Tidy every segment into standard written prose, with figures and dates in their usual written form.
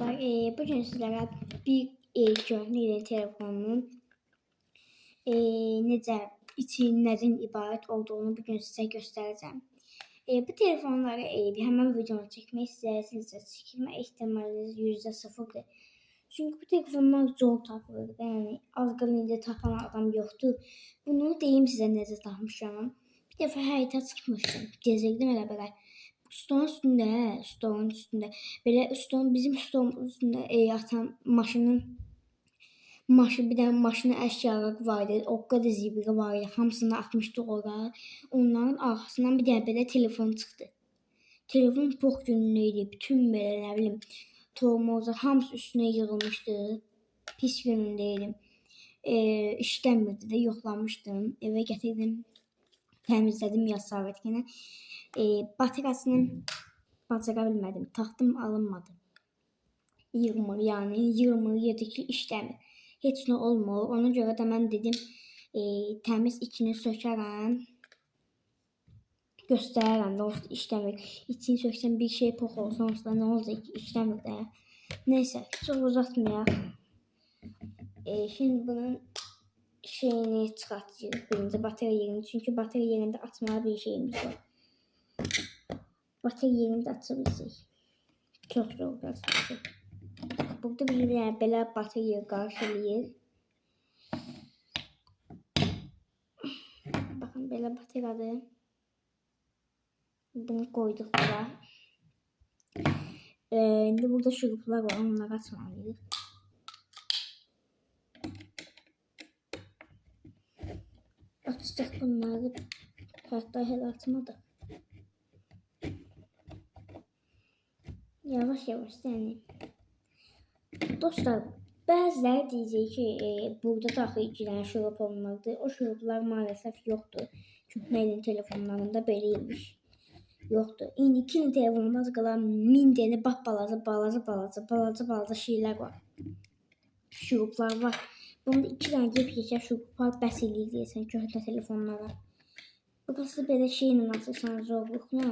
Bugün sizlərə bir gördüyünüz telefonun necə içindən ibarət olduğunu bugün sizə göstərəcəm. Bu telefonları həmin videonu çəkmək istəyirsinizsə, çəkmə ehtimalınız %0'dır. Çünki bu telefonlar zor tapılır. Yəni az qalınca tapan adam yoxdur. Bunu deyim sizə necə tapmışam. Bir dəfə həyətə çıxmışdım. Gezirdim elə belə. Stolun üstündə belə bizim stolumuzun üstündə yatan bir dənə maşının əşyaları var idi. O qədər zibili var idi. Hamısını atmışdıq ora. Onların arxasından bir dənə belə telefon çıxdı. Telefon çox günlü idi. Bütün belə nə bilim tormozlar hamısı üstünə yığılmışdı. Pis günündəydim. İşləmirdi də yoxlamışdım. Evə gətirdim. Təmizlədim yaz saatini. Bateriyasını bacara bilmədim. Taxtım alınmadı. Yığmır ki işləmir. Heç nə olmur. Ona görə də mən dedim təmiz içini sökərəm. Göstərərəm nə olsa işləmir. İçini söksəm bir şey pox olsa olsa nə olacaq ki işləmir də. Neysə çox uzatmayaq. Şimdi bunun şeyini çıxartacağıq. Birinci bateriya yerini. Çünki bateriya yerində açmalı bir şeyimiz var. Bateriya yerində aça bilsək. Çox zor gəlsin. Burada bir belə bateriya qarşılayır. Baxın belə bateriyadır. Bunu qoyduq bura. İndi burada şuruplar var. Onları açmalıyıq. Açdıq bunları. Hətta hələ açmadıq. Yavaş yəni. Dostlar, bəziləri deyəcək ki, burada daxil 2 dənə şurup olmalıdır. O şuruplar maalesef yoxdur. Çünki mənim telefonlarında beləymiş. Yoxdur. İndi 2 telefonda az qalan 1000 dənə balaca şeylər var. Şuruplar var. Bunda 2 dənə yepyekə şuruplar bəs eləyir deyəsən köhnə telefonlara. Burası belə şeylə açırsan zorluqla.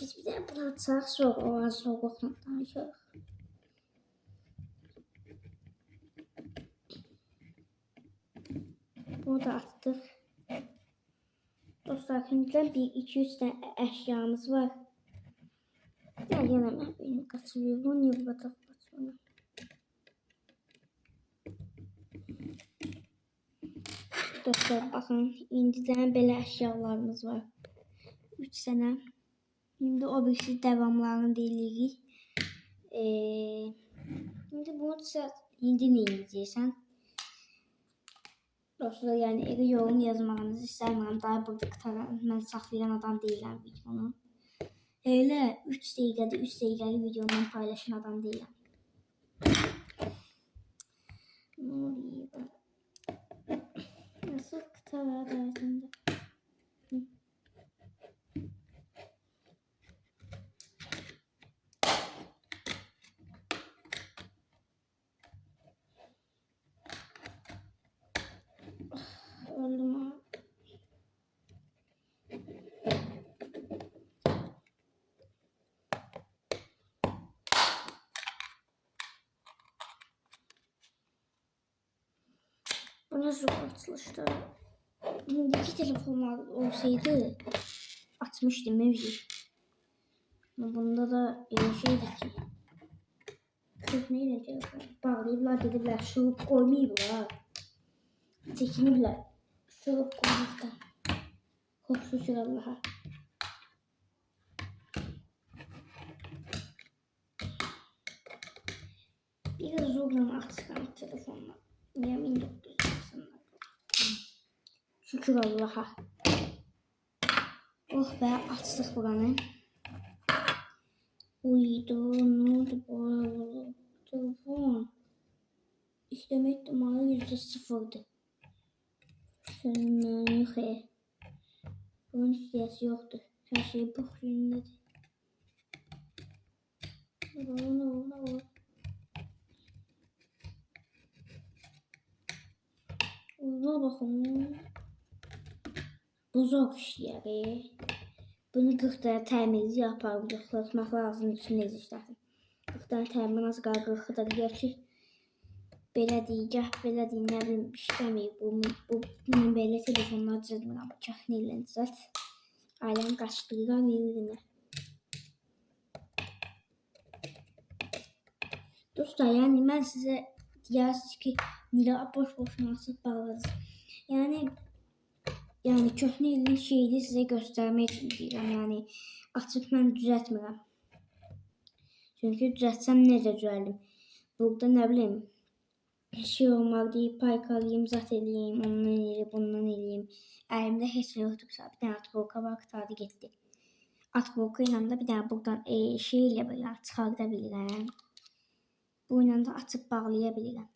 Biz bir də bunu açaq, sonra o az zorluqla danışaq. Bunu da atdıq. Dostlar, şimdiden 1-2-3 dənə əşyamız var. Yenə mən benim qaçırıyor. Bu niyə bu qədər qaçırıyor? Dostlar, baxın, indidən belə əşyalarımız var. 3 dənə. Şimdi o birisi devamlarını deyirik. Şimdi bunu indi nə edəcəksən? Dostlar, yəni elə yorum yazmağınızı istəmirəm. Daha burada mən saxlayan adam deyiləm videonu. Elə 3 dəqiqəlik videomu paylaşan adam deyiləm. Ne oluyor ben? Nasıl kıtalar arasında? Öldüm ha. Bu nasıl açılıştı? İki telefonlar olsaydı açmıştım mevcut. Bunda da şeydi ki çok neyle telefon bağlayıblar dedilər şurup koymayıblar. Çekiniblər. Şurup koymuşlar. Çok şükür Allah'a. Biraz zorla açılan telefonlar. Yemin yoktur. Şükür Allah'a. Oh be, açtık buranı. Uydu, ne oldu bu telefon? İşleme ihtimali %0'dı. Senin yok ya. Bunun ihtiyacı yoktu. Her şey bu yönündedir. Ne olur. Ona bakın. Bu zor işləri. Bunu 40 dəfə təmiz yapar, yoxlatmaq lazım, içində işləsin. Daha təmin az qarqırxı da deyək ki, belə deyək, belə deyək, nə bilim, işləməyib. Mən belə telefonlar düzəltmirəm, kəxni ilə düzəlt. Ailəm qaçdırırlar bir-birinə. Dostlar, yəni mən sizə deyirsiniz ki, niyə boş-boşuna açıb bağladınız? Yəni köhnə ilin şeyini sizə göstərmək üçün deyirəm. Yəni açıb mən düzəltmirəm. Çünki düzəltsəm necə düzəldim? Burada nə bilim şey olmaq deyib, paykalayım, zat eləyim, ondan eləyim, bundan eləyim. Əlimdə heç nə yoxdursa, bir dənə atbolka var, qurtardı getdi. Atbolka ilə də bir dənə buradan şey ilə belə çıxarda bilirəm. Bu ilə də açıb bağlaya bilirəm.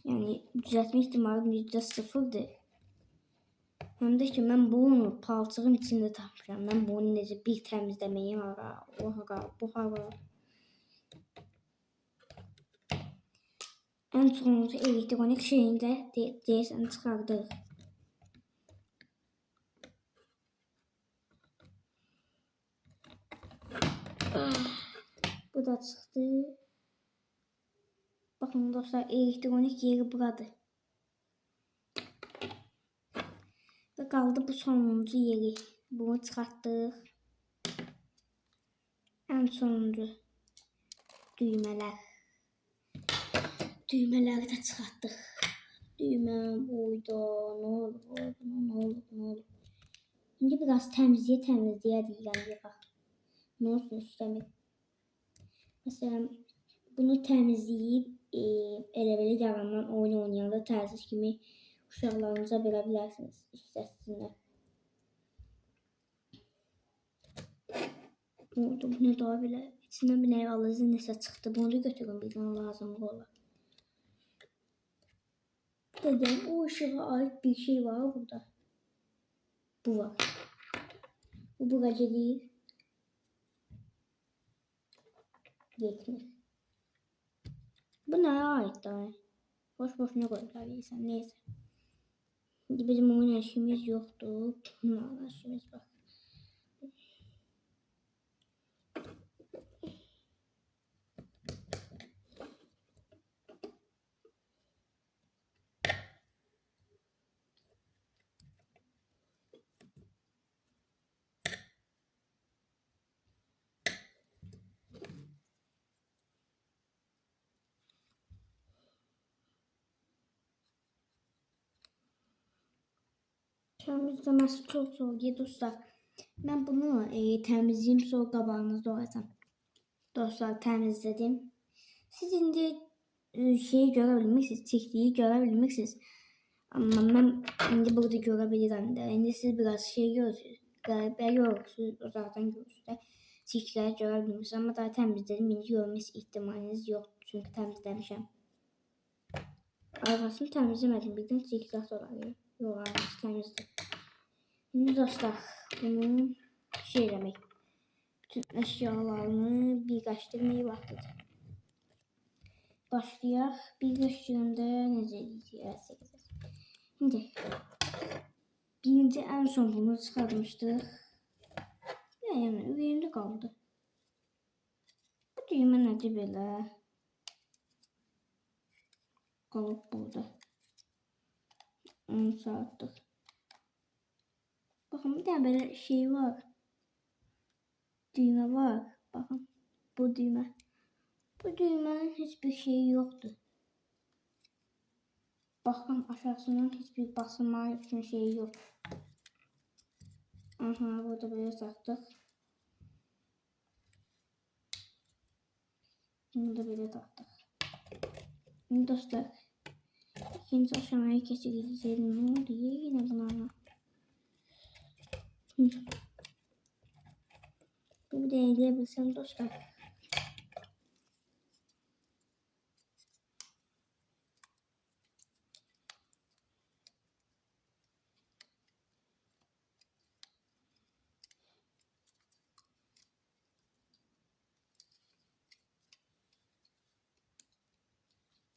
Yəni düzəltmə ihtimalım %0'dır. Həm də ki, mən bunu palçığın içində tapmışam. Mən bunu necə bir təmizləməyim hara, o hara, bu hara. Ən sonuncu elektronik şeyini də deyəsən çıxardıq. Bu da çıxdı. Bakın dostlar, elektronik yeri buradır. Ve kaldı bu sonuncu yeri. Bunu çıxartdıq. En sonuncu düğmeler. Düğmeleri de çıxartdıq. Düğme burada, ne olur. Şimdi biraz temizliğe deyirəm. Ne olsun işləmir. Mesela bunu təmizləyib elə-belə yalandan oyun oynayanda tərsiz kimi uşaqlarınıza verə bilərsiniz, işləsinlər. Oldu, bu ne daha belə? İçindən bir nəyə alıcı nəsə çıxdı. Bunu da götürün, bir dənə lazımlı olar. Dedim, o ışığa ait bir şey var burada. Bu var. Bu buracı değil. Yetmir. Bu neye ait daha? Boş-boşuna koydular insan, neyse. Şimdi bizim oyun işimiz yoktu. Bunlarla işimiz var. Temizlemesi çok zor diye dostlar. Ben bunu temizleyeyim, sonra qabağınızda olacağım. Dostlar, temizledim. Siz indi şeyi görebilmişsiniz, çektiği görebilmişsiniz. Ama ben indi burada görebilirim de. İndi siz biraz şey görürsünüz. Qəribə görürsünüz, uzaqdan görürsünüz de. Çiftləri görebilmişsiniz ama daha temizledim. İndi görmüş ihtimaliniz yoktur çünkü temizlemişim. Arabasını temizlemedim, birdən çiftlər olar. Yok, arabası temizdi. Şimdi dostlar, bunu şey demek. Bütün eşyalarını birləşdirməyə vaxtıdır. Başlayaq. Birləşdirəndə necə edəcəyik? Şimdi birinci en son bunu çıxarmışdıq. Yəni ürəyimdə qaldı. Bu düymə nədir belə? Qalıb burada. 10 saatdir. Bakın bir tane böyle şey var. Düğme var. Bakın bu düğme. Bu düğmenin hiçbir şeyi yoktu. Bakın aşağısından hiçbir basılma için şeyi yok. Aha, burada böyle taktık. Bunu da böyle taktık. Şimdi dostlar, ikinci aşamaya geçeceğiz. Ne oldu yine bunlarla? Bu deneyebilsem dostlar.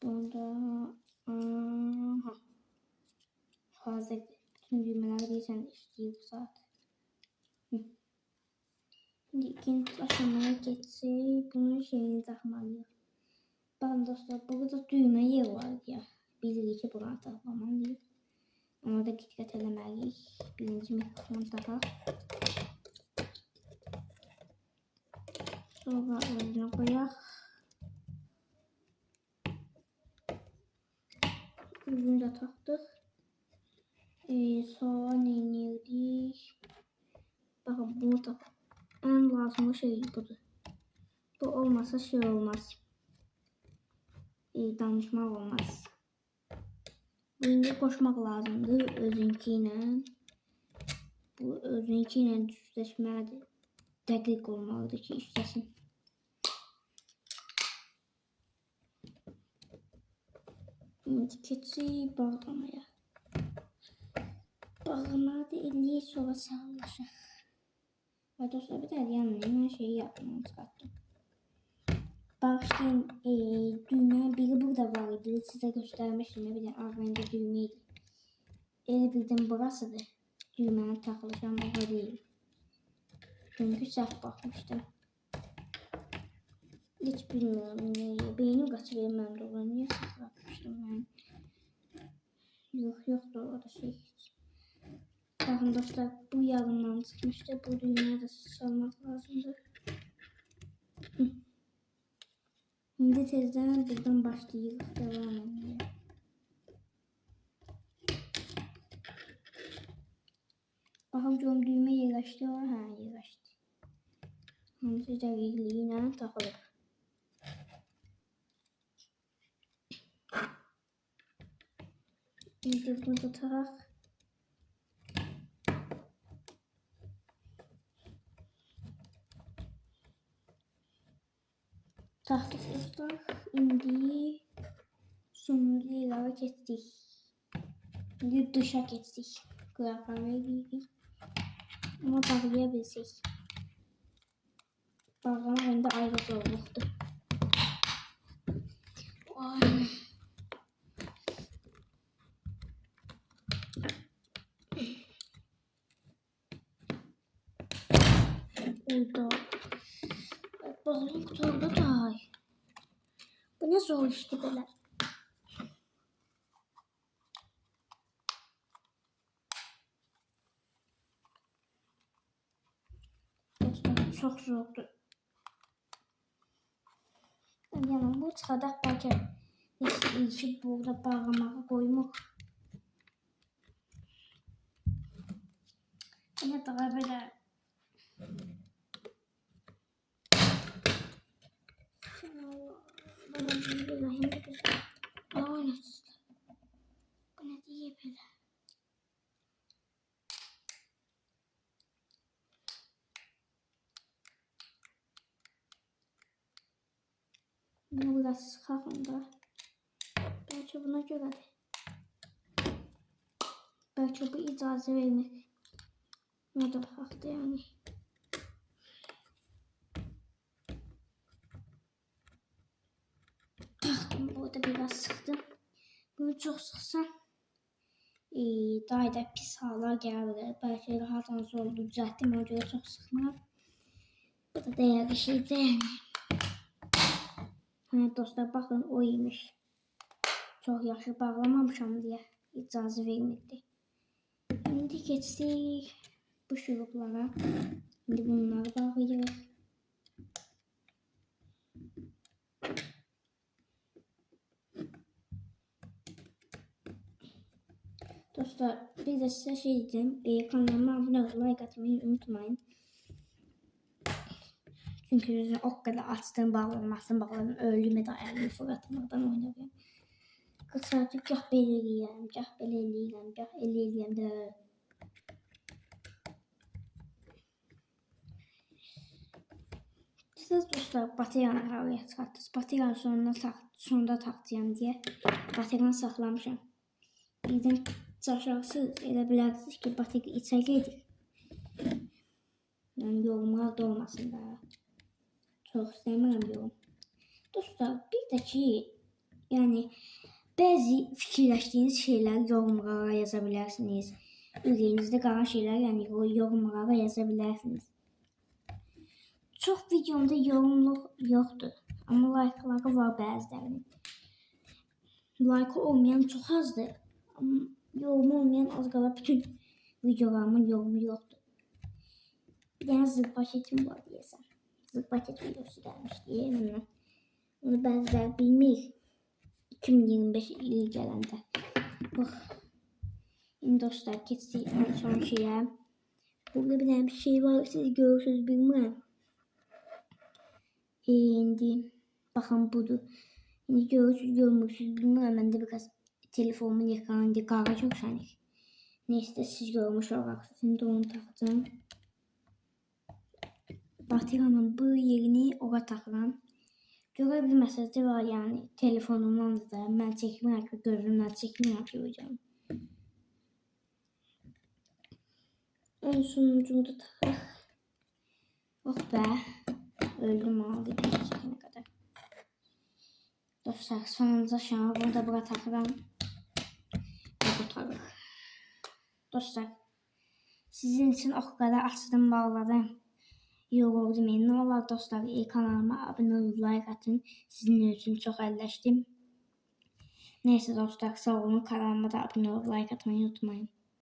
Burada fazla bütün düğmeler değilsen işleyip saat. İndi ikinci aşamaya geçsek bunun şeyini takmalıyıq. Bakın dostlar, burada düymə yer var ya. Bilirik ki, buranı takmamalıyıq. Ona da diqqət eləməliyik. Birinci mikrofonu takaq. Sonra özünə qoyaq. Üzünü də taxdıq. Sonra nə edirdik? Bakın bunu takaq. En lazımlı şey budur. Bu olmasa şey olmaz. Danışmaq olmaz. Bunu qoşmaq lazımdır özünki ilə. Bu özünki ilə düzləşməlidir. Dəqiq olmalıdır ki, işləsin. İndi keçik bağlamaya. Bağlamağı da eləyək, sonra sağlaşaq. Və dostlar, bir də yanına mən şeyi yapmamı çıxartdım. Bağışlayın, düğmenin biri burada var idi. Size göstermiştim. Bir de ağrında düğmeydi. Elə bildim burasıdır. Düğmenin takılışan baba değil. Çünkü səhv baxmışdım. Hiç bilmiyorum nereye. Beynim kaçırıyor mən de onu. Niye səhv baxmışdım ben? Yoktu orada şey. Bakın dostlar, bu yarımdan çıkmıştı. Bu düğmeye de salmak lazımdır. Şimdi tezden buradan başlayırıq, devam edelim. Baxın görüm düymə yerləşdi, hə yerləşdi. Hamısı dəqiqliyi ilə taxılır. İndi bunu tutaraq. Taxdıq dostlar. İndi sonuncu yerlərə keçdik. İndi dışa keçdik. Qıraqlarına giyirik. Ama bağlaya bilsək. Bağlamaq indi ayrı zorluqdur. Uyda. Bağlam qutarda da. Bu ne zor işdi belə. Dostlar, çok zordu. Yani bu çıxadaq bəlkə ilki burada bağlamağı qoymuq. Yine daha belə bu ne diye belə. Bunu biraz sıxaqım da. Belki buna görə də. Belki bu icazə vermir. Buna da baxaqdı yani. Taxdım, burada biraz sıxdım. Bunu çox sıxsam daha da pis hallar gəlir. Belki rahatdan sonra düzəltdim, ona görə çox sıxmıram. Bu da dəyərli şeydir yəni. Hə dostlar, baxın o imiş. Çox yaxşı bağlamamışam deyə icazə vermirdi. İndi keçdik bu şuruplara. İndi bunları bağlayırıq. Dostlar, bir de size şey diyeceğim. Kanalıma abone olup like atmayı unutmayın. Çünkü o kadar açtığım bağlamasını ölüme dayanıyor fırlatmaktan oynayayım. Kısaca gah belə eləyəm, gah belə eləyirəm, gah elə eləyəm də. Siz dostlar, bateriyanı havaya çıxartdınız. Bateriyanı sonunda taxacağım deyə bateriyanı saxlamışam. Birdən aşağısız elə bilərsiniz ki, bateriya içəridir. Yəni yorumlar da olmasın da. Çox istəmirəm yorum. Dostlar, bir də ki, yəni bəzi fikirləşdiyiniz şeyləri yorumlara yaza bilərsiniz. Ürəyinizdə qalan şeylər, yəni yorumlara yaza bilərsiniz. Çox videomda yorumluq yoxdur. Amma like'ları var bəzilərinin. Like olmayan çox azdır. Amma yorum olmayan az qala bütün videolarımın yorumu yoxdur. Bir dənə zırh paketim var deyəsən. Zırh paket videosu gəlmişdi mənə. Onu bəziləri bilmir. 2025 ili gələndə. Bax. İndi dostlar keçdik ən son şeyə. Burada bir dənə bir şey var. Siz görürsünüz bilmirəm. İndi baxın budur. İndi görürsünüz görmürsünüz bilmirəm. Məndə biraz telefonumun ekranında qara çox sənir. Neyse siz görmüş olacaksınız. Şimdi onu takacağım. Batıranın bu yerini ora takıram. Görə bilməsəz də var yəni telefonumdan da mən çəkmirəm ki gözümdən çəkmirəm ki hocam. Ön sonuncunu da takaq. Oh be. Öldüm abi çəkənə qədər. Dostlar sonuncu aşama bunu da bura takıram. Və qutarıq. Dostlar sizin için o kadar açdım bağladım. Yoruldu beni. Ne olur dostlar kanalıma abone olun, like atın. Sizin için çok elleştim. Neyse dostlar sağ olun. Kanalıma da abone olun, like atmayı unutmayın.